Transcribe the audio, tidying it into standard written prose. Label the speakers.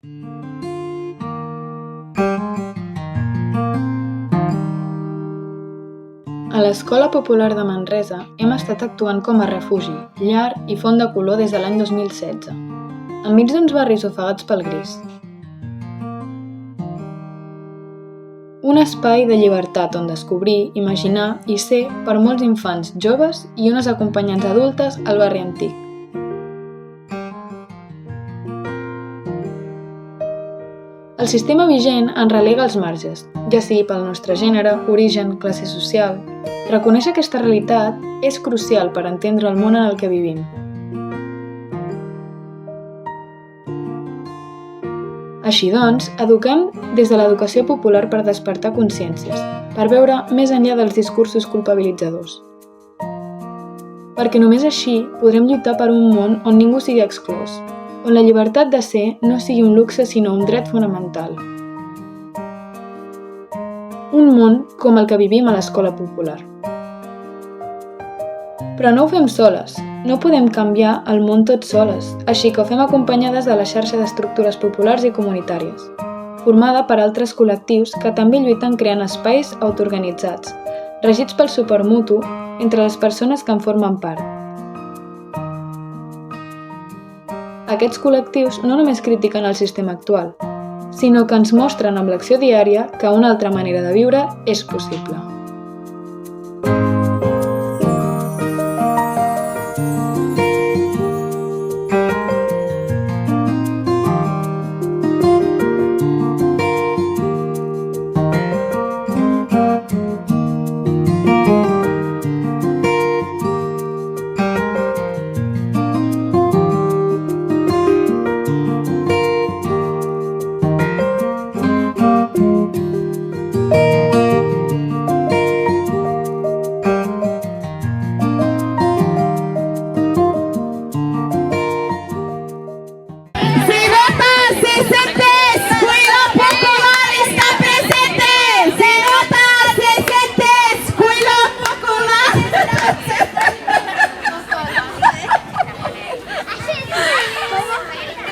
Speaker 1: A l'Escola Popular de Manresa hem estat actuant com a refugi, llar i font de color des de l'any 2016, enmig d'uns barris ofegats pel gris. Un espai de llibertat on descobrir, imaginar i ser per molts infants, joves i unes acompanyants adultes al barri antic. El sistema vigent ens relega als marges, ja sigui pel nostre gènere, origen, classe social. Reconèixer aquesta realitat és crucial per entendre el món en el que vivim. Així doncs, eduquem des de l'educació popular per despertar consciències, per veure més enllà dels discursos culpabilitzadors. Perquè només així podrem lluitar per un món on ningú sigui exclòs, on la llibertat de ser no sigui un luxe sinó un dret fonamental. Un món com el que vivim a l'Escola Popular. Però no ho fem soles, no podem canviar el món tots soles, així que ho fem acompanyades de la xarxa d'estructures populars i comunitàries, formada per altres col·lectius que també lluiten creant espais autoorganitzats, regits pel suport mutu entre les persones que en formen part. Aquests col·lectius no només critiquen el sistema actual, sinó que ens mostren amb l'acció diària que una altra manera de viure és possible.